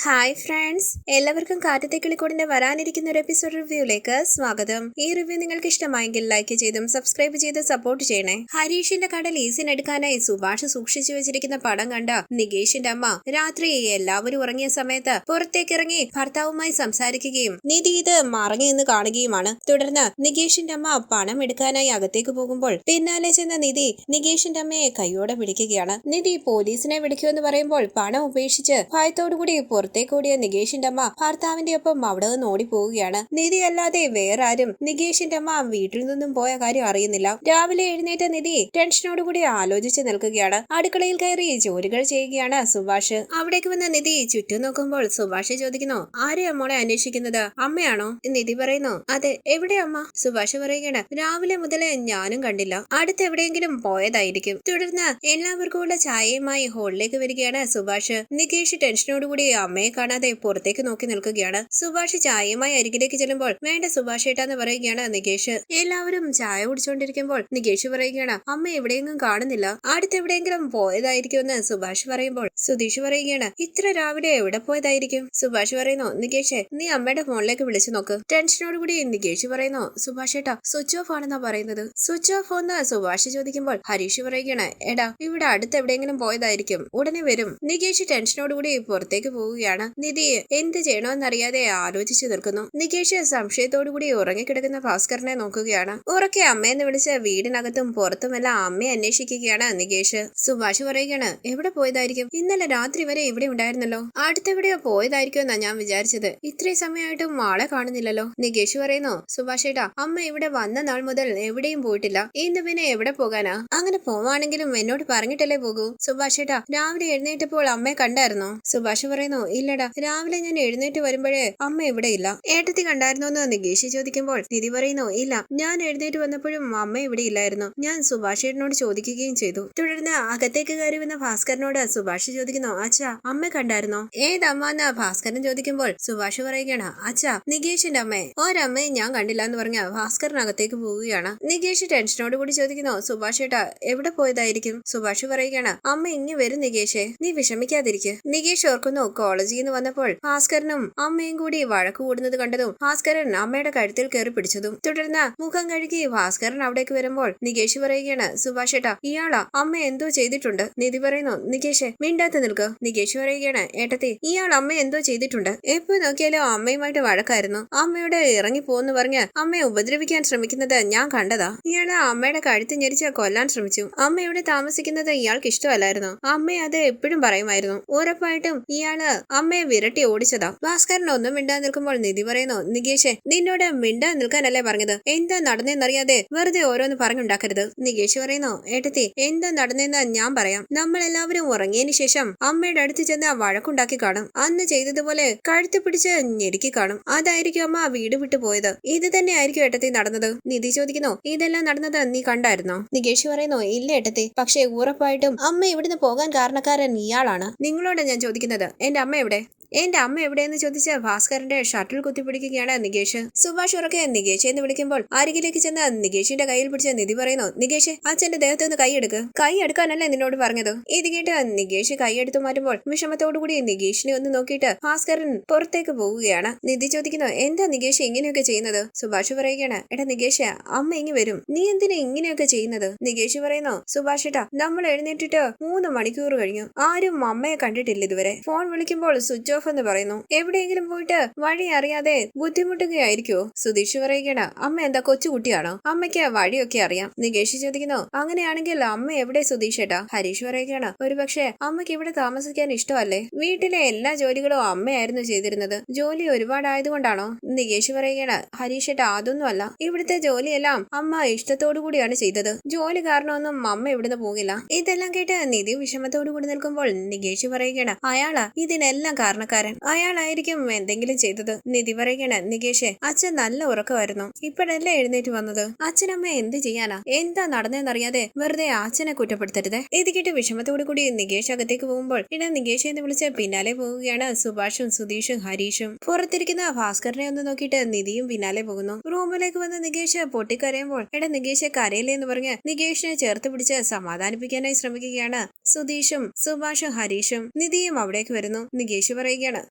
Hi friends, എല്ലാവർക്കും കാറ്റത്തെ കിളിക്കൂടിന്റെ വരാനിരിക്കുന്ന ഒരു എപ്പിസോഡ് റിവ്യൂയിലേക്ക് സ്വാഗതം. ഈ റിവ്യൂ നിങ്ങൾക്ക് ഇഷ്ടമായെങ്കിൽ ലൈക്ക് ചെയ്തും സബ്സ്ക്രൈബ് ചെയ്ത് സപ്പോർട്ട് ചെയ്യണേ. ഹരീഷിന്റെ കട ലീസിനെടുക്കാനായി സുഭാഷ് സൂക്ഷിച്ചു വെച്ചിരിക്കുന്ന പടം കണ്ട നികേഷിന്റെ അമ്മ രാത്രി എല്ലാവരും ഉറങ്ങിയ സമയത്ത് പുറത്തേക്കിറങ്ങി ഭർത്താവുമായി സംസാരിക്കുകയും നിധി ഇത് മറങ്ങി നിന്ന് കാണുകയുമാണ്. തുടർന്ന് നികേഷിന്റെ അമ്മ പണം എടുക്കാനായി അകത്തേക്ക് പോകുമ്പോൾ പിന്നാലെ ചെന്ന നിധി നികേഷിന്റെ അമ്മയെ കൈയോടെ പിടിക്കുകയാണ്. നിധി പോലീസിനെ വിളിക്കുമെന്ന് പറയുമ്പോൾ പണം ഉപേക്ഷിച്ച് ഭയത്തോടുകൂടി പുറത്തേക്കോടിയ നികേഷിന്റെ അമ്മ ഭർത്താവിന്റെ ഒപ്പം അവിടെ നിന്ന് ഓടിപ്പോവുകയാണ്. നിധി അല്ലാതെ വേറെ ആരും നികേഷിന്റെ അമ്മ വീട്ടിൽ നിന്നും പോയ കാര്യം അറിയുന്നില്ല. രാവിലെ എഴുന്നേറ്റ നിധി ടെൻഷനോടുകൂടി ആലോചിച്ച് നിൽക്കുകയാണ്. അടുക്കളയിൽ കയറി ജോലികൾ ചെയ്യുകയാണ് സുഭാഷ്. അവിടേക്ക് വന്ന നിധി ചുറ്റും നോക്കുമ്പോൾ സുഭാഷ് ചോദിക്കുന്നു, ആരെയാ മോളെ അന്വേഷിക്കുന്നത്? അമ്മയാണോ? നിധി പറയുന്നു, അതെ. എവിടെ അമ്മ? സുഭാഷ് പറയുകയാണ്, രാവിലെ മുതലേ ഞാനും കണ്ടില്ല. അടുത്ത് എവിടെയെങ്കിലും പോയതായിരിക്കും. തുടർന്ന് എല്ലാവർക്കും ഉള്ള ചായയുമായി ഹോളിലേക്ക് വരികയാണ് സുഭാഷ്. നികേഷ് ടെൻഷനോടുകൂടി അമ്മയെ കാണാതെ പുറത്തേക്ക് നോക്കി നിൽക്കുകയാണ്. സുഭാഷ് ചായയുമായി അരികിലേക്ക് ചെല്ലുമ്പോൾ വേണ്ട സുഭാഷ് ഏട്ടാന്ന് പറയുകയാണ് നികേഷ്. എല്ലാവരും ചായ കുടിച്ചുകൊണ്ടിരിക്കുമ്പോൾ നികേഷ് പറയുകയാണ്, അമ്മ എവിടെയെങ്കിലും കാണുന്നില്ല. അടുത്തെവിടെയെങ്കിലും പോയതായിരിക്കുമെന്ന് സുഭാഷ് പറയുമ്പോൾ സുധീഷ് പറയുകയാണ്, ഇത്ര രാവിലെ എവിടെ പോയതായിരിക്കും? സുഭാഷ് പറയുന്നു, നികേഷ് നീ അമ്മയുടെ ഫോണിലേക്ക് വിളിച്ചു നോക്ക്. ടെൻഷനോടുകൂടി നികേഷ് പറയുന്നു, സുഭാഷ് ഏട്ടാ സ്വിച്ച് ഓഫ് ആണെന്നാ പറയുന്നത്. സ്വിച്ച് ഓഫ് എന്ന് സുഭാഷ് ചോദിക്കുമ്പോൾ ഹരീഷ് പറയുകയാണ്, എടാ ഇവിടെ അടുത്ത് എവിടെയെങ്കിലും പോയതായിരിക്കും, ഉടനെ വരും. നികേഷ് ടെൻഷനോടുകൂടി പുറത്തേക്ക് പോവുകയാണ്. നിധി എന്ത് ചെയ്യണമെന്നറിയാതെ ആലോചിച്ചു നിൽക്കുന്നു. നികേഷ് സംശയത്തോടുകൂടി ഉറങ്ങിക്കിടക്കുന്ന ഭാസ്കരനെ നോക്കുകയാണ്. ഉറക്കെ അമ്മയെന്ന് വിളിച്ച് വീടിനകത്തും പുറത്തുമെല്ലാം അമ്മയെ അന്വേഷിക്കുകയാണ് നികേഷ്. സുഭാഷ് പറയുകയാണ്, എവിടെ പോയതായിരിക്കും? ഇന്നലെ രാത്രി വരെ ഇവിടെ ഉണ്ടായിരുന്നല്ലോ. അടുത്തെവിടെയോ പോയതായിരിക്കും എന്നാ ഞാൻ വിചാരിച്ചത്. ഇത്രയും സമയമായിട്ടും ആളെ കാണുന്നില്ലല്ലോ. നികേഷ് പറയുന്നു, സുഭാഷ് ഏട്ടാ അമ്മ ഇവിടെ വന്ന നാൾ മുതൽ എവിടെയും പോയിട്ടില്ല. ഇന്ന് പിന്നെ എവിടെ പോകാനാ? അങ്ങനെ പോവാണെങ്കിലും എന്നോട് പറഞ്ഞിട്ടല്ലേ പോകൂ. സുഭാഷ് ഏട്ടാ രാവിലെ എഴുന്നേറ്റപ്പോൾ അമ്മയെ കണ്ടായിരുന്നോ? സുഭാഷ് പറയുന്നു, ഇല്ലടാ, രാവിലെ ഞാൻ എഴുന്നേറ്റ് വരുമ്പോഴേ അമ്മ ഇവിടെ ഇല്ല. ഏട്ടത്തി കണ്ടായിരുന്നോന്ന് നികേഷ് ചോദിക്കുമ്പോൾ നിധി പറയുന്നു, ഇല്ല, ഞാൻ എഴുന്നേറ്റ് വന്നപ്പോഴും അമ്മ ഇവിടെ ഇല്ലായിരുന്നു. ഞാൻ സുഭാഷ് ഏട്ടനോട് ചോദിക്കുകയും ചെയ്തു. തുടർന്ന് അകത്തേക്ക് കയറി വന്ന ഭാസ്കരനോട് സുഭാഷ് ചോദിക്കുന്നു, അച്ഛാ അമ്മ കണ്ടായിരുന്നോ? ഏതമ്മ എന്ന് ഭാസ്കരൻ ചോദിക്കുമ്പോൾ സുഭാഷ് പറയുകയാണ്, അച്ഛാ നികേഷിന്റെ അമ്മയെ. ഒരമ്മയും ഞാൻ കണ്ടില്ല എന്ന് പറഞ്ഞ ഭാസ്കരൻ അകത്തേക്ക് പോവുകയാണ്. നികേഷ് ടെൻഷനോട് കൂടി ചോദിക്കുന്നു, സുഭാഷ് ഏട്ടാ എവിടെ പോയതായിരിക്കും? സുഭാഷ് പറയുകയാണ്, അമ്മ ഇങ്ങ് വരും നികേഷേ, നീ വിഷമിക്കാതിരിക്കെ. നികേഷ് ഓർക്കുന്നു, കോളേജിൽ നിന്ന് വന്നപ്പോൾ ഭാസ്കരനും അമ്മയും കൂടി വഴക്ക് കൂടുന്നത് കണ്ടതും ഭാസ്കരൻ അമ്മയുടെ കഴുത്തിൽ കയറി പിടിച്ചതും. തുടർന്ന് മുഖം കഴുകി ഭാസ്കരൻ അവിടേക്ക് വരുമ്പോൾ നികേഷ് പറയുകയാണ്, സുഭാഷ് ഏട്ടാ ഇയാളാ അമ്മ എന്തോ ചെയ്തിട്ടുണ്ട്. നിധി പറയുന്നു, നികേഷ് മിണ്ടാത്ത് നിൽക്ക്. നികേഷ് പറയുകയാണ്, ഏട്ടത്തി ഇയാൾ അമ്മ എന്തോ ചെയ്തിട്ടുണ്ട്. എപ്പോ നോക്കിയാലും അമ്മയുമായിട്ട് വഴക്കായിരുന്നു. അമ്മയോട് ഇറങ്ങിപ്പോന്ന് പറഞ്ഞ് അമ്മയെ ഉപദ്രവിക്കാൻ ശ്രമിക്കുന്നത് ഞാൻ കണ്ടതാ. ഇയാള് അമ്മയുടെ കഴുത്ത് ഞെരിച്ച് കൊല്ലാൻ ശ്രമിച്ചു. അമ്മ ഇവിടെ താമസിക്കുന്നത് ഇയാൾക്ക് ഇഷ്ടമല്ലായിരുന്നു. അമ്മയെ അത് എപ്പോഴും പറയുമായിരുന്നു. ഉറപ്പായിട്ടും ഇയാള് അമ്മയെ വിരട്ടി ഓടിച്ചതാ. ഭാസ്കരൻ ഒന്നും മിണ്ടാൻ നിൽക്കുമ്പോൾ നിധി പറയുന്നു, നികേഷ് നിന്നോട് മിണ്ടാൻ നിൽക്കാനല്ലേ പറഞ്ഞത്? എന്താ നടന്നേന്നറിയാതെ വെറുതെ ഓരോന്ന് പറഞ്ഞുണ്ടാക്കരുത്. നികേഷ് പറയുന്നു, ഏട്ടത്തി എന്താ നടന്നേന്ന് ഞാൻ പറയാം. നമ്മൾ എല്ലാവരും ഉറങ്ങിയതിനു ശേഷം അമ്മയുടെ അടുത്ത് ചെന്ന് വഴക്കുണ്ടാക്കി കാണും. അന്ന് ചെയ്തതുപോലെ കഴുത്ത് പിടിച്ച് ഞെരുക്കി കാണും. അതായിരിക്കും അമ്മ വീട് വിട്ടു പോയത്. ഇത് തന്നെ ആയിരിക്കും ഏട്ടത്തി നടന്നത്. നിധി ചോദിക്കുന്നു, ഇതെല്ലാം നടന്നത് നീ കണ്ടായിരുന്നോ? നികേഷ് പറയുന്നു, ഇല്ല ഏട്ടത്തി, പക്ഷേ ഉറപ്പായിട്ടും അമ്മ ഇവിടുന്ന് പോകാൻ കാരണക്കാരൻ ഇയാളാണ്. നിങ്ങളോട് ഞാൻ ചോദിക്കുന്നത്, എന്റെ അമ്മ എവിടെ? എന്റെ അമ്മ എവിടെയെന്ന് ചോദിച്ച് ഭാസ്കരന്റെ ഷർട്ടിൽ കുത്തിപ്പിടിക്കുകയാണ് നികേഷ്. സുഭാഷ് ഉറക്കെ നികേഷ് എന്ന് വിളിക്കുമ്പോൾ അരികിലേക്ക് ചെന്ന് നികേഷിന്റെ കയ്യിൽ പിടിച്ച് നിധി പറയുന്നു, നികേഷ് അച്ഛന്റെ ദേഹത്ത് നിന്ന് കൈയെടുക്ക്. കൈ എടുക്കാനല്ലേ നിന്നോട് പറഞ്ഞത്? ഇത് കേട്ട് നികേഷ് കൈയെടുത്തു മാറ്റുമ്പോൾ വിഷമത്തോടുകൂടി നികേഷിനെ ഒന്ന് നോക്കിയിട്ട് ഭാസ്കരൻ പുറത്തേക്ക് പോവുകയാണ്. നിധി ചോദിക്കുന്നു, എന്താ നികേഷ് ഇങ്ങനെയൊക്കെ ചെയ്യുന്നത്? സുഭാഷ് പറയുകയാണ്, എടാ നികേഷ് അമ്മ ഇങ്ങി വരും, നീ എന്തിനാ ഇങ്ങനെയൊക്കെ ചെയ്യുന്നത്? നികേഷ് പറയുന്നു, സുഭാഷ് ഏട്ടാ നമ്മൾ എഴുന്നേറ്റിട്ട് 3 മണിക്കൂർ കഴിഞ്ഞു, ആരും അമ്മയെ കണ്ടിട്ടില്ല ഇതുവരെ. ഫോൺ വിളിക്കുമ്പോൾ സ്വിച്ച് ഓഫ് എന്ന് പറയുന്നു. എവിടെയെങ്കിലും പോയിട്ട് വഴി അറിയാതെ ബുദ്ധിമുട്ടുകയായിരിക്കോ? സുധീഷ് പറയുകയാണ്, അമ്മ എന്താ കൊച്ചുകുട്ടിയാണോ? അമ്മയ്ക്ക് വഴിയൊക്കെ അറിയാം. നികേഷ് ചോദിക്കുന്നു, അങ്ങനെയാണെങ്കിൽ അമ്മ എവിടെ സുധീഷ് ഏട്ടാ? ഹരീഷ് പറയുകയാണ്, ഒരുപക്ഷെ അമ്മയ്ക്ക് ഇവിടെ താമസിക്കാൻ ഇഷ്ടമല്ലേ? വീട്ടിലെ എല്ലാ ജോലികളും അമ്മയായിരുന്നു ചെയ്തിരുന്നത്. ജോലി ഒരുപാടായതുകൊണ്ടാണോ? നികേഷ് പറയുകയാണ്, ഹരീഷ് ഏട്ടാ അതൊന്നുമല്ല, ഇവിടുത്തെ ജോലിയെല്ലാം അമ്മ ഇഷ്ടത്തോടു കൂടിയാണ് ചെയ്തത്. ജോലി കാരണമൊന്നും അമ്മ ഇവിടുന്ന് പോകില്ല. ഇതെല്ലാം കേട്ട് നിധി വിഷമത്തോടു കൂടി നിൽക്കുമ്പോൾ നികേഷ് പറയുകയാണ്, അയാളാ ഇതിനെല്ലാം കാരണക്കാരൻ, അയാളായിരിക്കും എന്തെങ്കിലും ചെയ്തത്. നിധി പറയുകയാണ്, നികേഷേ അച്ഛൻ നല്ല ഉറക്കമായിരുന്നു, ഇപ്പോഴല്ലേ എഴുന്നേറ്റ് വന്നത്. അച്ഛനമ്മ എന്ത് ചെയ്യാനാ? എന്താ നടന്നതെന്നറിയാതെ വെറുതെ അച്ഛനെ കുറ്റപ്പെടുത്തരുത്. ഇത് കേട്ട് വിഷമത്തോടു കൂടി നികേഷ് അകത്തേക്ക് പോകുമ്പോൾ നികേഷ് എന്ന് വിളിച്ച് പിന്നാലെ പോവുകയാണ് സുഭാഷും സുധീഷും ഹരീഷും. പുറത്തിരിക്കുന്ന ഭാസ്കരനെ ഒന്ന് നോക്കിയിട്ട് നിധിയും പിന്നാലെ പോകുന്നു. റൂമിലേക്ക് വന്ന നികേഷ് പൊട്ടിക്കരയുമ്പോൾ നികേഷ് കരയില്ലേ എന്ന് പറഞ്ഞ് നികേഷിനെ ചേർത്ത് പിടിച്ച് സമാധാനിപ്പിക്കാനായി ശ്രമിക്കുകയാണ് സുധീഷും സുഭാഷും ഹരീഷും. നിധിയും അവിടേക്ക് വരുന്നു. നികേഷ് പറയുക, പറയുകയാണ്,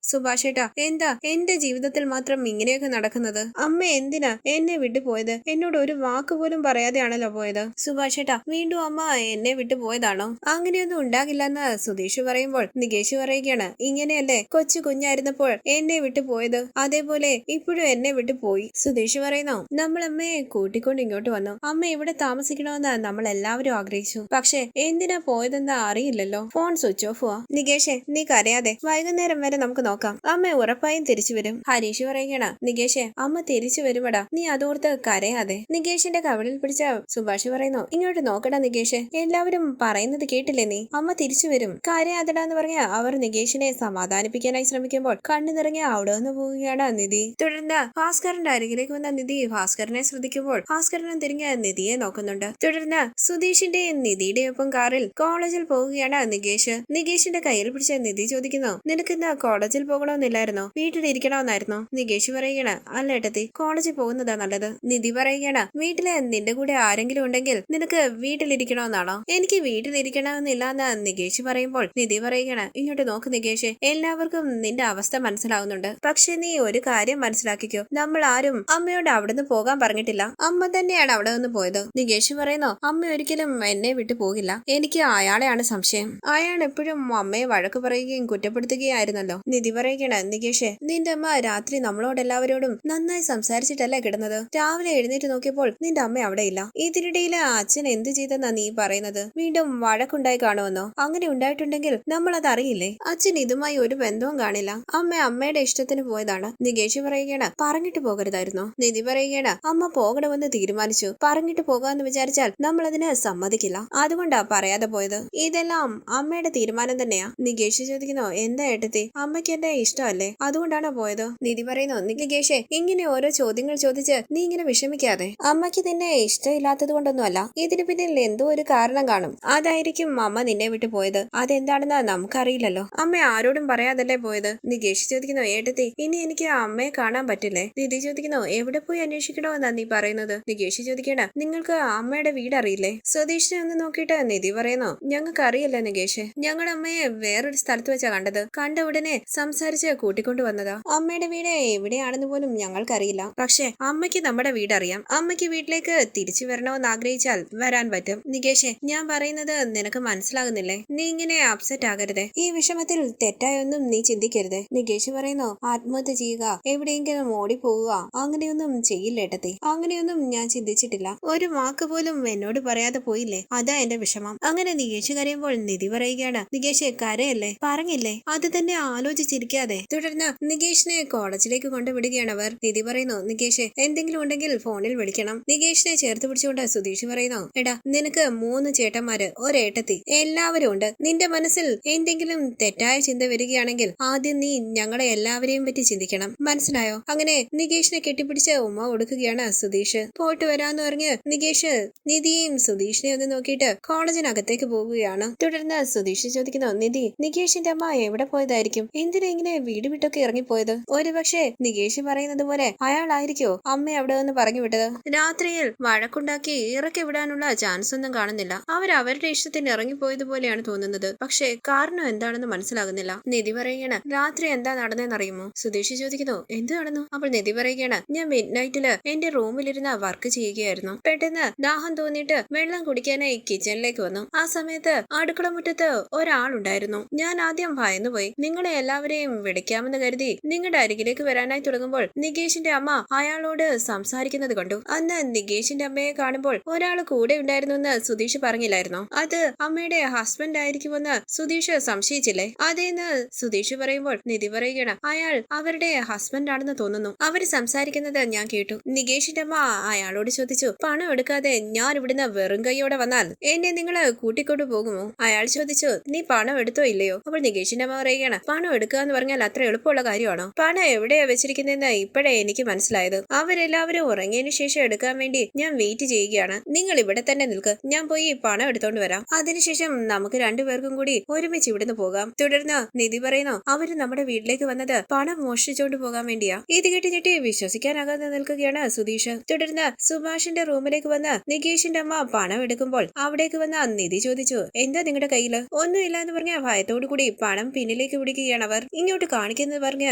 സുഭാഷ് ഏട്ടാ, എന്താ എന്റെ ജീവിതത്തിൽ മാത്രം ഇങ്ങനെയൊക്കെ നടക്കുന്നത്? അമ്മ എന്തിനാ എന്നെ വിട്ടു പോയത്? എന്നോട് ഒരു വാക്ക് പോലും പറയാതെയാണല്ലോ പോയത്. സുഭാഷ് ഏട്ടാ, വീണ്ടും അമ്മ എന്നെ വിട്ടു പോയതാണോ? അങ്ങനെയൊന്നും ഉണ്ടാകില്ലെന്ന് സുധീഷ് പറയുമ്പോൾ നികേഷ് പറയുകയാണ്, ഇങ്ങനെയല്ലേ കൊച്ചു കുഞ്ഞായിരുന്നപ്പോൾ എന്നെ വിട്ടു പോയത്, അതേപോലെ ഇപ്പോഴും എന്നെ വിട്ടു പോയി. സുധീഷ് പറയുന്നു, നമ്മൾ അമ്മയെ കൂട്ടിക്കൊണ്ട് ഇങ്ങോട്ട് വന്നു. അമ്മ ഇവിടെ താമസിക്കണമെന്ന് നമ്മൾ എല്ലാവരും ആഗ്രഹിച്ചു. പക്ഷെ എന്തിനാ പോയതെന്ന് അറിയില്ലല്ലോ. ഫോൺ സ്വിച്ച് ഓഫ് ആ. നികേഷെ, നീ കരയാതെ, വൈകുന്നേരം വരെ നമുക്ക് നോക്കാം. അമ്മ ഉറപ്പായും തിരിച്ചു വരും. ഹരീഷ് പറയുകയാണ്, നികേഷെ, അമ്മ തിരിച്ചു വരുമടാ, നീ അതോർത്ത് കരയാതെ. നികേഷിന്റെ കവിളിൽ പിടിച്ച സുഭാഷ് പറയുന്നു, ഇങ്ങോട്ട് നോക്കടാ നികേഷ്, എല്ലാവരും പറയുന്നത് കേട്ടില്ലേ നീ? അമ്മ തിരിച്ചു വരും, കരയാതടാന്ന് പറഞ്ഞ അവർ നികേഷിനെ സമാധാനിപ്പിക്കാനായി ശ്രമിക്കുമ്പോൾ കണ്ണു നിറങ്ങി അവിടെ നിന്ന് പോവുകയാണ് നിധി. തുടർന്ന് ഭാസ്കറിന്റെ അരികിലേക്ക് വന്ന നിധി ഭാസ്കരനെ ശ്രദ്ധിക്കുമ്പോൾ ഭാസ്കരനും തിരിഞ്ഞ് നിധിയെ നോക്കുന്നുണ്ട്. തുടർന്ന് സുധീഷിന്റെയും നിധിയുടെയും ഒപ്പം കാറിൽ കോളേജിൽ പോവുകയാണ് നികേഷ്. നികേഷിന്റെ കയ്യിൽ പിടിച്ച നിധി ചോദിക്കുന്നു, നിനക്ക് ഇന്ന് കോളേജിൽ പോകണമെന്നില്ലായിരുന്നോ? വീട്ടിലിരിക്കണമെന്നായിരുന്നോ? നികേഷ് പറയുകയാണ്, അല്ല ഏട്ടത്തി, കോളേജിൽ പോകുന്നതാ നല്ലത്. നിധി പറയുകയാണ്, വീട്ടില് നിന്റെ കൂടെ ആരെങ്കിലും ഉണ്ടെങ്കിൽ നിനക്ക് വീട്ടിലിരിക്കണമെന്നാണോ? എനിക്ക് വീട്ടിലിരിക്കണമെന്നില്ലാന്ന് നികേഷ് പറയുമ്പോൾ നിധി പറയുകയാണ്, ഇങ്ങോട്ട് നോക്ക് നികേഷ്, എല്ലാവർക്കും നിന്റെ അവസ്ഥ മനസ്സിലാവുന്നുണ്ട്. പക്ഷെ നീ ഒരു കാര്യം മനസ്സിലാക്കിക്കോ, നമ്മൾ ആരും അമ്മയോട് അവിടുന്ന് പോകാൻ പറഞ്ഞിട്ടില്ല. അമ്മ തന്നെയാണ് അവിടെ നിന്ന് പോയത്. നികേഷ് പറയുന്നു, അമ്മ ഒരിക്കലും എന്നെ വിട്ടു പോകില്ല. എനിക്ക് അയാളെയാണ് സംശയം. അയാൾ എപ്പോഴും അമ്മയെ വഴക്ക് പറയുകയും കുറ്റപ്പെടുത്തുകയായിരുന്നല്ലോ. നിധി പറയുകയാണ്, നികേഷ്, നിന്റെ അമ്മ രാത്രി നമ്മളോട് എല്ലാവരോടും നന്നായി സംസാരിച്ചിട്ടല്ലേ കിടന്നത്? രാവിലെ എഴുന്നേറ്റ് നോക്കിയപ്പോൾ നിന്റെ അമ്മ അവിടെ ഇല്ല. ഇതിനിടയില് അച്ഛൻ എന്ത് ചെയ്തെന്നാ നീ പറയുന്നത്? വീണ്ടും വഴക്കുണ്ടായി കാണുമെന്നോ? അങ്ങനെ ഉണ്ടായിട്ടുണ്ടെങ്കിൽ നമ്മൾ അത് അറിയില്ലേ? അച്ഛൻ ഇതുമായി ഒരു ബന്ധവും കാണില്ല. അമ്മ അമ്മയുടെ ഇഷ്ടത്തിന് പോയതാണ്. നികേഷ് പറയുകയാണ്, പറഞ്ഞിട്ട് പോകരുതായിരുന്നോ? നിധി പറയുകയാണ്, അമ്മ പോകണമെന്ന് തീരുമാനിച്ചു. പറഞ്ഞിട്ട് പോകാന്ന് വിചാരിച്ചാൽ നമ്മൾ അതിന് സമ്മതിക്കില്ല. അതുകൊണ്ടാ പറയാതെ പോയത്. ഇതെല്ലാം അമ്മയുടെ തീരുമാനം തന്നെയാ. നികേഷ് ചോദിക്കുന്നു, എന്താ ഏട്ടത്തി, അമ്മയ്ക്ക് എന്റെ ഇഷ്ടമല്ലേ, അതുകൊണ്ടാണോ പോയത്? നിധി പറയുന്നു, നികേഷേ, ഇങ്ങനെ ഓരോ ചോദ്യങ്ങൾ ചോദിച്ച് നീ ഇങ്ങനെ വിഷമിക്കാതെ. അമ്മയ്ക്ക് നിന്നെ ഇഷ്ടമില്ലാത്തത് കൊണ്ടൊന്നുമല്ല, ഇതിന് പിന്നിൽ എന്തോ ഒരു കാരണം കാണും. അതായിരിക്കും അമ്മ നിന്നെ വിട്ടു പോയത്. അതെന്താണെന്ന് നമുക്കറിയില്ലല്ലോ. അമ്മ ആരോടും പറയാതല്ലേ പോയത്? നികേഷ് ചോദിക്കുന്നു, ഏട്ടത്തി, ഇനി എനിക്ക് അമ്മയെ കാണാൻ പറ്റില്ലേ? നിധി ചോദിക്കുന്നു, എവിടെ പോയി അന്വേഷിക്കണോ എന്നാ നീ പറയുന്നത്? നികേഷ് ചോദിക്കണ, നിങ്ങൾക്ക് അമ്മയുടെ വീട് അറിയില്ലേ? സ്വദേശിനെ ഒന്ന് നോക്കിയിട്ട് നിധി പറയുന്നു, ഞങ്ങൾക്ക് അറിയില്ല നികേഷ്, ഞങ്ങളുടെ അമ്മയെ വേറൊരു സ്ഥലത്ത് വെച്ചാ കണ്ടത്. കണ്ട ഉടനെ സംസാരിച്ച് കൂട്ടിക്കൊണ്ടു വന്നതാ. അമ്മയുടെ വീട് എവിടെയാണെന്ന് പോലും ഞങ്ങൾക്കറിയില്ല. പക്ഷെ അമ്മയ്ക്ക് നമ്മുടെ വീട് അറിയാം. അമ്മയ്ക്ക് വീട്ടിലേക്ക് തിരിച്ചു വരണമെന്ന് ആഗ്രഹിച്ചാൽ വരാൻ പറ്റും. നികേഷ്, ഞാൻ പറയുന്നത് നിനക്ക് മനസ്സിലാകുന്നില്ലേ? നീ ഇങ്ങനെ അപ്സെറ്റ് ആകരുത്. ഈ വിഷമത്തിൽ തെറ്റായൊന്നും നീ ചിന്തിക്കരുത്. നികേഷ് പറയുന്നു, ആത്മഹത്യ ചെയ്യുക, എവിടെയെങ്കിലും ഓടിപ്പോവുക, അങ്ങനെയൊന്നും ചെയ്യില്ലേട്ടത്തി. അങ്ങനെയൊന്നും ഞാൻ ചിന്തിച്ചിട്ടില്ല. ഒരു വാക്ക് പോലും എന്നോട് പറയാതെ പോയില്ലേ, അതാ എന്റെ വിഷമം. അങ്ങനെ നികേഷ് കരയുമ്പോൾ നിധി പറയുകയാണ്, നികേഷ് കരയല്ലേ, പറഞ്ഞില്ലേ, അത് തന്നെ ആലോചിച്ചിരിക്കാതെ. തുടർന്ന് നികേഷിനെ കോളേജിലേക്ക് കൊണ്ടുവിടുകയാണ് അവർ. നിധി പറയുന്നു, നികേഷ് എന്തെങ്കിലും ഉണ്ടെങ്കിൽ ഫോണിൽ വിളിക്കണം. നികേഷിനെ ചേർത്ത് പിടിച്ചുകൊണ്ട് സുധീഷ് പറയുന്നു, എടാ, നിനക്ക് 3 ചേട്ടന്മാര്, ഒരേട്ടത്തി, എല്ലാവരും ഉണ്ട്. നിന്റെ മനസ്സിൽ എന്തെങ്കിലും തെറ്റായ ചിന്ത വരികയാണെങ്കിൽ ആദ്യം നീ ഞങ്ങളെ എല്ലാവരെയും പറ്റി ചിന്തിക്കണം, മനസ്സിലായോ? അങ്ങനെ നികേഷിനെ കെട്ടിപ്പിടിച്ച് ഉമ്മ കൊടുക്കുകയാണ് സുധീഷ്. പോയിട്ട് വരാന്ന് പറഞ്ഞ് നികേഷ് നിധിയെയും സുധീഷിനെ ഒന്ന് നോക്കിയിട്ട് കോളേജിനകത്തേക്ക് പോവുകയാണ്. തുടർന്ന് സുധീഷ് ചോദിക്കുന്നു, നിധി, നികേഷിന്റെ അമ്മ എവിടെ പോയതായിരിക്കും? എന്തിനാ ഇങ്ങനെ വീട് വിട്ടൊക്കെ ഇറങ്ങിപ്പോയത്? ഒരുപക്ഷെ നികേഷ് പറയുന്നത് പോലെ അയാളായിരിക്കോ അമ്മ അവിടെ നിന്ന് പറഞ്ഞു വിട്ടത്? രാത്രിയിൽ വഴക്കുണ്ടാക്കി ഇറക്കി വിടാനുള്ള ചാൻസ് ഒന്നും കാണുന്നില്ല. അവരുടെ ഇഷ്ടത്തിന് ഇറങ്ങിപ്പോയതുപോലെയാണ് തോന്നുന്നത്. പക്ഷെ കാരണം എന്താണെന്ന് മനസ്സിലാകുന്നില്ല. നിധി പറയുകയാണ്, രാത്രി എന്താ നടന്നെന്നറിയുമോ? സുധീഷ് ചോദിക്കുന്നു, എന്ത് നടന്നു? അപ്പോൾ നിധി പറയുകയാണ്, ഞാൻ മിഡ് നൈറ്റില് എന്റെ റൂമിലിരുന്ന് വർക്ക് ചെയ്യുകയായിരുന്നു. പെട്ടെന്ന് ദാഹം തോന്നിയിട്ട് വെള്ളം കുടിക്കാനായി കിച്ചണിലേക്ക് വന്നു. ആ സമയത്ത് അടുക്കള മുറ്റത്ത് ഒരാളുണ്ടായിരുന്നു. ഞാൻ ആദ്യം ഭയന്നുപോയി. നിങ്ങളെ എല്ലാവരെയും വിളിക്കാമെന്ന് കരുതി നിങ്ങളുടെ അരികിലേക്ക് വരാനായി തുടങ്ങുമ്പോൾ നികേഷിന്റെ അമ്മ അയാളോട് സംസാരിക്കുന്നത് കണ്ടു. അന്ന് നികേഷിന്റെ അമ്മയെ കാണുമ്പോൾ ഒരാൾ കൂടെ ഉണ്ടായിരുന്നു എന്ന് സുധീഷ് പറഞ്ഞില്ലായിരുന്നോ? അത് അമ്മയുടെ ഹസ്ബൻഡ് ആയിരിക്കുമെന്ന് സുധീഷ് സംശയിച്ചില്ലേ? അതേന്ന് സുധീഷ് പറയുമ്പോൾ നിധി പറയുകയാണ്, അയാൾ അവരുടെ ഹസ്ബൻഡ് ആണെന്ന് തോന്നുന്നു. അവര് സംസാരിക്കുന്നത് ഞാൻ കേട്ടു. നികേഷിന്റെ അമ്മ അയാളോട് ചോദിച്ചു, പണം എടുക്കാതെ ഞാൻ ഇവിടുന്ന് വെറും കൈയോടെ വന്നാൽ എന്നെ നിങ്ങള് കൂട്ടിക്കൊണ്ടു പോകുമോ? അയാൾ ചോദിച്ചു, നീ പണം എടുത്തോ ഇല്ലയോ? അപ്പോൾ നികേഷിന്റെ അമ്മ പറയുകയാണ്, പണം എടുക്കുക എന്ന് പറഞ്ഞാൽ അത്ര എളുപ്പമുള്ള കാര്യമാണോ? പണം എവിടെയാ വെച്ചിരിക്കുന്നതെന്ന് ഇപ്പോഴേ എനിക്ക് മനസ്സിലായത്. അവരെല്ലാവരും ഉറങ്ങിയതിനു ശേഷം എടുക്കാൻ വേണ്ടി ഞാൻ വെയിറ്റ് ചെയ്യുകയാണ്. നിങ്ങൾ ഇവിടെ തന്നെ നിൽക്ക്, ഞാൻ പോയി പണം എടുത്തോണ്ട് വരാം. അതിനുശേഷം നമുക്ക് രണ്ടുപേർക്കും കൂടി ഒരുമിച്ച് ഇവിടുന്ന് പോകാം. തുടർന്ന് നിധി പറയുന്നു, അവര് നമ്മുടെ വീട്ടിലേക്ക് വന്നത് പണം മോഷ്ടിച്ചോണ്ട് പോകാൻ വേണ്ടിയാ. ഇത് കേട്ട് ഞെട്ടി വിശ്വസിക്കാനാകാതെ നിൽക്കുകയാണ് സുധീഷ്. തുടർന്ന് സുഭാഷിന്റെ റൂമിലേക്ക് വന്ന് നികേഷിന്റെ അമ്മ പണം എടുക്കുമ്പോൾ അവിടേക്ക് വന്ന നിധി ചോദിച്ചു, എന്താ നിങ്ങളുടെ കയ്യില്? ഒന്നുമില്ല എന്ന് പറഞ്ഞ ഭയത്തോടു കൂടി പണം പിന്നിലേക്ക് പിടിക്കുകയാണ് പോവുകയാണ് അവർ. ഇങ്ങോട്ട് കാണിക്കുന്നത് പറഞ്ഞ്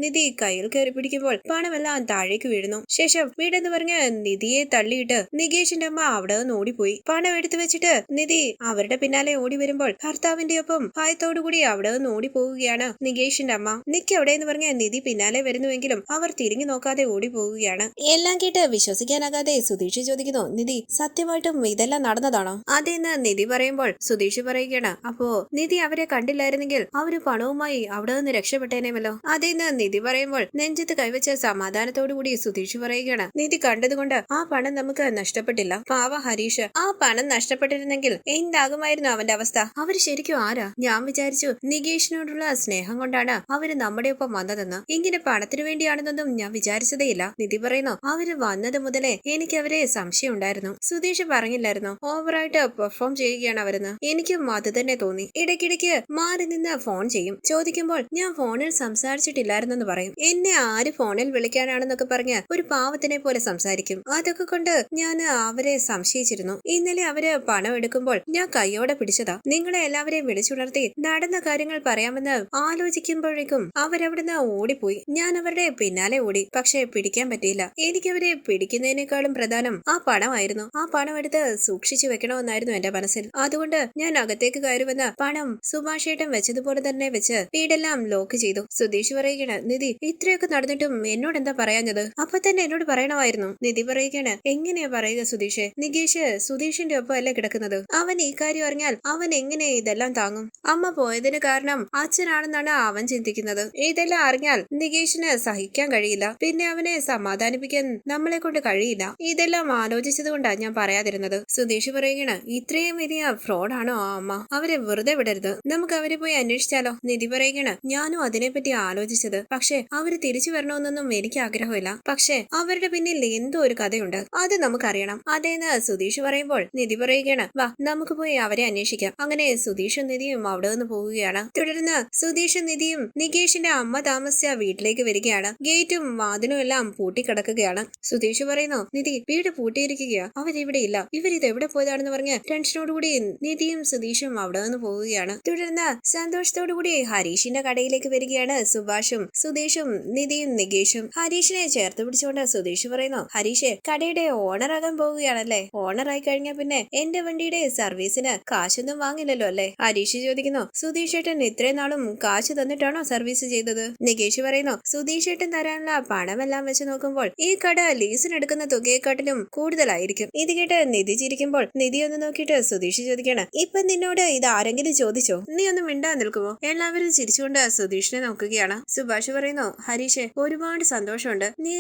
നിധി കയ്യിൽ കയറി പിടിക്കുമ്പോൾ പണമെല്ലാം താഴേക്ക് വീഴുന്നു. ശേഷം വീടെന്ന് പറഞ്ഞ് നിധിയെ തള്ളിയിട്ട് നികേഷിന്റെ അമ്മ അവിടെ നിന്ന് ഓടിപ്പോയി. പണം എടുത്തു വെച്ചിട്ട് നിധി അവരുടെ പിന്നാലെ ഓടി വരുമ്പോൾ ഭർത്താവിന്റെ ഒപ്പം ഭയത്തോടുകൂടി അവിടെ നിന്ന് ഓടി പോവുകയാണ് നികേഷിന്റെ അമ്മ. നിക്ക് അവിടെ എന്ന് പറഞ്ഞ് നിധി പിന്നാലെ വരുന്നുവെങ്കിലും അവർ തിരിഞ്ഞു നോക്കാതെ ഓടി പോവുകയാണ്. എല്ലാം കേട്ട് വിശ്വസിക്കാനാകാതെ സുധീഷ് ചോദിക്കുന്നു, നിധി സത്യമായിട്ടും ഇതെല്ലാം നടന്നതാണോ? അതേന്ന് നിധി പറയുമ്പോൾ സുധീഷ് പറയുകയാണ്, അപ്പോ നിധി അവരെ കണ്ടില്ലായിരുന്നെങ്കിൽ അവര് പണവുമായി അവിടെ നിന്ന് രക്ഷപ്പെട്ടേനേമല്ലോ. അതേന്ന് നിധി പറയുമ്പോൾ നെഞ്ചത്ത് കൈവച്ച സമാധാനത്തോടുകൂടി സുധീഷ് പറയുകയാണ്, നിധി കണ്ടതുകൊണ്ട് ആ പണം നമുക്ക് നഷ്ടപ്പെട്ടില്ല. പാവ ഹരീഷ്, ആ പണം നഷ്ടപ്പെട്ടിരുന്നെങ്കിൽ എന്താകുമായിരുന്നു അവന്റെ അവസ്ഥ? അവര് ശരിക്കും ആരാ? ഞാൻ വിചാരിച്ചു നികേഷിനോടുള്ള സ്നേഹം കൊണ്ടാണ് അവര് നമ്മുടെ ഒപ്പം വന്നതെന്ന്. ഇങ്ങനെ പണത്തിനു വേണ്ടിയാണെന്നൊന്നും ഞാൻ വിചാരിച്ചതേയില്ല. നിധി പറയുന്നു, അവര് വന്നത് മുതലേ എനിക്ക് അവരെ സംശയം ഉണ്ടായിരുന്നു. സുധീഷ് പറഞ്ഞില്ലായിരുന്നു ഓവറായിട്ട് പെർഫോം ചെയ്യുകയാണ് അവരെന്ന്? എനിക്കും അത് തന്നെ തോന്നി. ഇടയ്ക്കിടയ്ക്ക് മാറി നിന്ന് ഫോൺ ചെയ്യും. ചോദിക്കുമ്പോൾ ഞാൻ ഫോണിൽ സംസാരിച്ചിട്ടില്ലായിരുന്നെന്ന് പറയും. എന്നെ ആര് ഫോണിൽ വിളിക്കാനാണെന്നൊക്കെ പറഞ്ഞ് ഒരു പാവത്തിനെ പോലെ സംസാരിക്കും. അതൊക്കെ കൊണ്ട് ഞാൻ അവരെ സംശയിച്ചിരുന്നു. ഇന്നലെ അവര് പണം എടുക്കുമ്പോൾ ഞാൻ കൈയോടെ പിടിച്ചതാ. നിങ്ങളെ എല്ലാവരെയും വിളിച്ചുണർത്തി നടന്ന കാര്യങ്ങൾ പറയാമെന്ന് ആലോചിക്കുമ്പോഴേക്കും അവരവിടുന്ന് ഓടിപ്പോയി. ഞാൻ അവരുടെ പിന്നാലെ ഓടി, പക്ഷെ പിടിക്കാൻ പറ്റിയില്ല. എനിക്കവരെ പിടിക്കുന്നതിനേക്കാളും പ്രധാനം ആ പണമായിരുന്നു. ആ പണം എടുത്ത് സൂക്ഷിച്ചു വെക്കണമെന്നായിരുന്നു എന്റെ മനസ്സിൽ. അതുകൊണ്ട് ഞാൻ അകത്തേക്ക് കയറുമെന്ന് പണം സുഭാഷേട്ടൻ വെച്ചതുപോലെ തന്നെ വെച്ച് വീടെല്ലാം ലോക്ക് ചെയ്തു. സുധീഷ് പറയുകയാണ്, നിധി ഇത്രയൊക്കെ നടന്നിട്ടും എന്നോട് എന്താ പറയാഞ്ഞത്? അപ്പൊ തന്നെ എന്നോട് പറയണമായിരുന്നു. നിധി പറയുകയാണ്, എങ്ങനെയാ പറയുക സുധീഷ്? നികേഷ് സുധീഷിന്റെ ഒപ്പം അല്ലേ കിടക്കുന്നത്? അവൻ ഈ കാര്യം അറിഞ്ഞാൽ അവൻ എങ്ങനെ ഇതെല്ലാം താങ്ങും? അമ്മ പോയതിന് കാരണം അച്ഛനാണെന്നാണ് അവൻ ചിന്തിക്കുന്നത്. ഇതെല്ലാം അറിഞ്ഞാൽ നികേഷിന് സഹിക്കാൻ കഴിയില്ല. പിന്നെ അവനെ സമാധാനിപ്പിക്കാൻ നമ്മളെ കൊണ്ട് കഴിയില്ല. ഇതെല്ലാം ആലോചിച്ചത് കൊണ്ടാ ഞാൻ പറയാതിരുന്നത്. സുധീഷ് പറയുകയാണ്, ഇത്രയും വലിയ ഫ്രോഡാണോ ആ അമ്മ? അവരെ വെറുതെ വിടരുത്. നമുക്ക് അവരെ പോയി അന്വേഷിച്ചാലോ? നിധി പറയുകയാണ്, ഞാനും അതിനെപ്പറ്റി ആലോചിച്ചത്. പക്ഷെ അവര് തിരിച്ചു വരണമെന്നൊന്നും എനിക്ക് ആഗ്രഹമില്ല. പക്ഷെ അവരുടെ പിന്നിൽ എന്തോ ഒരു കഥയുണ്ട്, അത് നമുക്കറിയണം. അതേന്ന് സുധീഷ് പറയുമ്പോൾ നിധി പറയുകയാണ്, വാ നമുക്ക് പോയി അവരെ അന്വേഷിക്കാം. അങ്ങനെ സുധീഷും നിധിയും അവിടെ നിന്ന് പോവുകയാണ്. തുടർന്ന് സുധീഷും നിധിയും നികേഷിന്റെ അമ്മ താമസിച്ച വീട്ടിലേക്ക് വരികയാണ്. ഗേറ്റും വാതിലും എല്ലാം പൂട്ടിക്കിടക്കുകയാണ്. സുധീഷ് പറയുന്നു, നിധി വീട് പൂട്ടിയിരിക്കുകയാ, അവരിവിടെ ഇല്ല. ഇവരിത് എവിടെ പോയതാണെന്ന് പറഞ്ഞ് ടെൻഷനോടുകൂടി നിധിയും സുധീഷും അവിടെ നിന്ന് പോവുകയാണ്. തുടർന്ന് സന്തോഷത്തോടുകൂടി ഹരീഷിന്റെ കടയിലേക്ക് വരികയാണ് സുഭാഷും സുധീഷും നിധിയും നികേഷും. ഹരീഷിനെ ചേർത്ത് പിടിച്ചുകൊണ്ട് സുധീഷ് പറയുന്നു, ഹരീഷ് കടയുടെ ഓണർ ആകാൻ പോവുകയാണല്ലേ? ഓണർ ആയി കഴിഞ്ഞാൽ പിന്നെ എന്റെ വണ്ടിയുടെ സർവീസിന് കാശൊന്നും വാങ്ങില്ലല്ലോ അല്ലേ? ഹരീഷ് ചോദിക്കുന്നു, സുധീഷ് ഏട്ടൻ ഇത്രയും നാളും കാശ് തന്നിട്ടാണോ സർവീസ് ചെയ്തത്? നികേഷ് പറയുന്നു, സുധീഷ് ഏട്ടൻ തരാനുള്ള പണമെല്ലാം വെച്ച് നോക്കുമ്പോൾ ഈ കട ലീസിനെടുക്കുന്ന തുകയെക്കാട്ടിലും കൂടുതലായിരിക്കും. ഇത് കേട്ട് നിധി ചിരിക്കുമ്പോൾ നിധി ഒന്ന് നോക്കിയിട്ട് സുധീഷ് ചോദിക്കാണ്, ഇപ്പൊ നിന്നോട് ഇത് ആരെങ്കിലും ചോദിച്ചോ? നീ ഒന്ന് മിണ്ടാൻ നിൽക്കുമോ? എല്ലാവരും ചിരിച്ചുകൊണ്ട് സുധീഷിനെ നോക്കുകയാണ്. സുഭാഷ് പറയുന്നു, ഹരീഷ് ഒരുപാട് സന്തോഷമുണ്ട്. നീ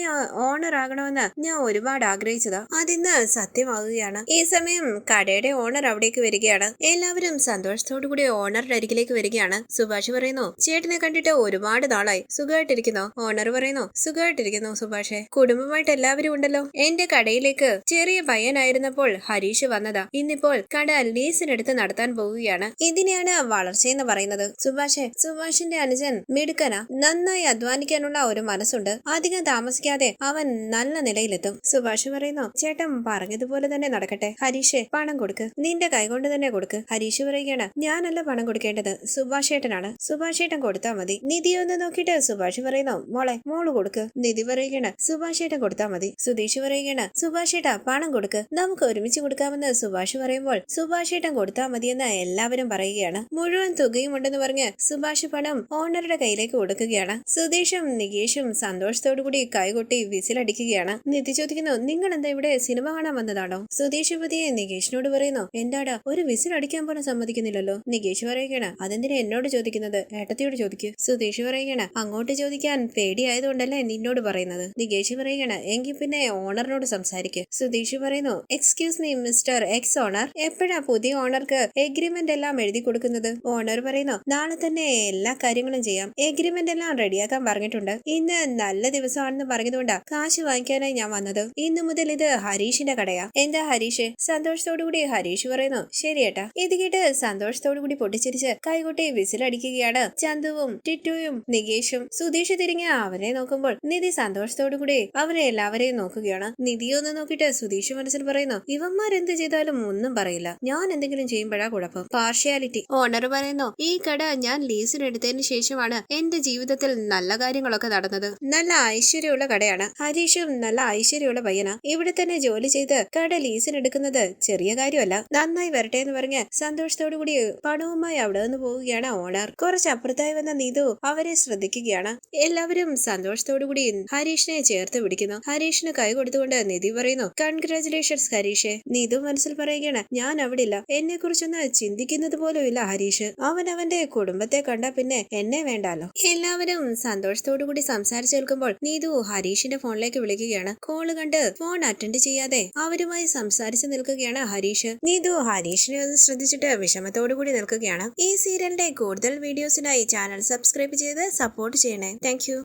ഓണർ ആകണമെന്ന് ഞാൻ ഒരുപാട് ആഗ്രഹിച്ചതാ. അതിന്ന് സത്യമാകുകയാണ്. ഈ സമയം കടയുടെ ഓണർ അവിടേക്ക് വരികയാണ്. എല്ലാവരും സന്തോഷത്തോടു കൂടി ഓണറുടെ അരികിലേക്ക് വരികയാണ്. സുഭാഷ് പറയുന്നു, ചേട്ടനെ കണ്ടിട്ട് ഒരുപാട് നാളായി. സുഖമായിട്ടിരിക്കുന്നോ? ഓണർ പറയുന്നു, സുഖമായിട്ടിരിക്കുന്നു സുഭാഷെ. കുടുംബമായിട്ട് എല്ലാവരും ഉണ്ടല്ലോ. എന്റെ കടയിലേക്ക് ചെറിയ പയ്യനായിരുന്നപ്പോൾ ഹരീഷ് വന്നതാ. ഇന്നിപ്പോൾ കട ലീസിനെടുത്ത് നടത്താൻ പോവുകയാണ്. ഇതിനെയാണ് വളർച്ചയെന്ന് പറയുന്നത്. സുഭാഷിന്റെ അനുജൻ മിടുക്കനാ. നന്നായി അധ്വാനിക്കാനുള്ള ഒരു മനസ്സുണ്ട്. അധികം താമസിക്കാതെ അവൻ നല്ല നിലയിലെത്തും. സുഭാഷ് പറയുന്നു, ചേട്ടൻ പറഞ്ഞതുപോലെ തന്നെ നടക്കട്ടെ. ഹരീഷ് പണം കൊടുക്ക്, നിന്റെ കൈകൊണ്ട് തന്നെ കൊടുക്ക്. ഹരീഷ് പറയുകയാണ്, ഞാനല്ല പണം കൊടുക്കേണ്ടത്, സുഭാഷേട്ടനാണ്. സുഭാഷേട്ടൻ കൊടുത്താൽ മതി. നിധി ഒന്ന് നോക്കിയിട്ട് സുഭാഷ് പറയുന്നു, മോള് കൊടുക്ക്. നിധി പറയുകയാണ്, സുഭാഷേട്ടൻ കൊടുത്താൽ മതി. സുധീഷ് പറയുകയാണ്, സുഭാഷേട്ടാ പണം കൊടുക്ക്, നമുക്ക് ഒരുമിച്ച് കൊടുക്കാമെന്ന് സുഭാഷ് പറയുമ്പോൾ സുഭാഷേട്ടൻ കൊടുത്താൽ മതിയെന്ന് എല്ലാവരും പറയുകയാണ്. മുഴുവൻ തുകയും ഉണ്ടെന്ന് പറഞ്ഞ് സുഭാഷ് പണം ഓണറുടെ കയ്യിലേക്ക് കൊടുക്കുകയാണ്. സുധീഷും നികേഷും സന്തോഷത്തോടുകൂടി കൈകൊട്ടി വിസിലടിക്കുകയാണ്. നിധി ചോദിക്കുന്നു, നിങ്ങൾ എന്താ ഇവിടെ സിനിമ കാണാൻ വന്നതാണോ? സുധീഷ് പതിയെ നികേഷിനോട് പറയുന്നു, എന്താടാ ഒരു വിസിൽ അടിക്കാൻ പോലും സമ്മതിക്കുന്നില്ലല്ലോ? നികേഷ് പറയുകയാണ്, അതെന്തിനാ എന്നോട് ചോദിക്കുന്നത്? ഏട്ടത്തിയോട് ചോദിക്കൂ. സുധീഷ് പറയുകയാണ്, അങ്ങോട്ട് ചോദിക്കാൻ പേടിയായതുകൊണ്ടല്ലേ നിന്നോട് പറയുന്നത്. നികേഷ് പറയുകയാണ്, എങ്കിൽ പിന്നെ ഓണറിനോട് സംസാരിക്ക്. സുധീഷ് പറയുന്നു, excuse me mister ex owner, എപ്പോഴാ പുതിയ ഓണർക്ക് എഗ്രിമെന്റ് എല്ലാം എഴുതി കൊടുക്കുന്നത്? ഓണർ പറയുന്നു, നാളെ തന്നെ എല്ലാ കാര്യങ്ങളും ചെയ്യാം. എഗ്രിമെന്റ് എല്ലാം റെഡിയാക്കാൻ പറഞ്ഞിട്ടുണ്ട്. ഇന്ന് നല്ല ദിവസമാണെന്ന് പറഞ്ഞതുകൊണ്ടാ കാശ് വാങ്ങിക്കാനായി ഞാൻ വന്നത്. ഇന്നു മുതൽ ഇത് ഹരീഷിന്റെ കടയാ. എന്താ ഹരീഷ്? സന്തോഷത്തോടുകൂടി ഹരീഷ് പറയുന്നു, ശരിയേട്ടാ. ഇത് കേട്ട് സന്തോഷത്തോടുകൂടി പൊട്ടിച്ചിരിച്ച് കൈകൊട്ടി വിസിലടിക്കുകയാണ് ചന്തുവും ടിറ്റുവും നികേഷും. സുധീഷ് തിരിഞ്ഞ് അവനെ നോക്കുമ്പോൾ നിധി സന്തോഷത്തോടുകൂടി അവരെ എല്ലാവരെയും നോക്കുകയാണ്. നിധിയൊന്ന് നോക്കിയിട്ട് സുധീഷ് മനസ്സിൽ പറയുന്നു, ഇവന്മാരെന്ത് ചെയ്താലും ഒന്നും പറയില്ല, ഞാൻ എന്തെങ്കിലും ചെയ്യുമ്പോഴാ കുഴപ്പം. പാർഷ്യാലിറ്റി. ഓണർ പറയുന്നു, ഈ കട ഞാൻ ലീസിനെടുത്തതിന് വന്നതിന് ശേഷമാണ് എന്റെ ജീവിതത്തിൽ നല്ല കാര്യങ്ങളൊക്കെ നടന്നത്. നല്ല ഐശ്വര്യമുള്ള കടയാണ്. ഹരീഷും നല്ല ഐശ്വര്യമുള്ള പയ്യനാ. ഇവിടെ തന്നെ ജോലി ചെയ്ത് കട ലീസിനെടുക്കുന്നത് ചെറിയ കാര്യമല്ല. നന്നായി വരട്ടെ എന്ന് പറഞ്ഞ് സന്തോഷത്തോടു കൂടി പണവുമായി അവിടെ നിന്ന് പോവുകയാണ് ഓണർ. കുറച്ചപ്പുറത്തായി വന്ന നീതു അവരെ ശ്രദ്ധിക്കുകയാണ്. എല്ലാവരും സന്തോഷത്തോടു കൂടി ഹരീഷിനെ ചേർത്ത് പിടിക്കുന്നു. ഹരീഷിന് കൈ കൊടുത്തുകൊണ്ട് നിധി പറയുന്നു, കൺഗ്രാചുലേഷൻസ് ഹരീഷേ. നീതു മനസ്സിൽ പറയുകയാണ്, ഞാൻ അവിടെ ഇല്ല, എന്നെ കുറിച്ചൊന്ന് ചിന്തിക്കുന്നത് പോലും ഇല്ല ഹരീഷ്. അവൻ അവന്റെ കുടുംബത്തെ കണ്ട പിന്നെ എന്നെ വേണ്ടാലോ. എല്ലാവരും സന്തോഷത്തോടു കൂടി സംസാരിച്ചു നിൽക്കുമ്പോൾ നീതു ഹരീഷിന്റെ ഫോണിലേക്ക് വിളിക്കുകയാണ്. കോള് കണ്ട് ഫോൺ അറ്റൻഡ് ചെയ്യാതെ അവരുമായി സംസാരിച്ചു നിൽക്കുകയാണ് ഹരീഷ്. നീതു ഹരീഷിനെ ഒന്ന് ശ്രദ്ധിച്ചിട്ട് വിഷമത്തോടു കൂടി നിൽക്കുകയാണ്. ഈ സീരിയലിന്റെ കൂടുതൽ വീഡിയോസിനായി ചാനൽ സബ്സ്ക്രൈബ് ചെയ്ത് സപ്പോർട്ട് ചെയ്യണേ. താങ്ക്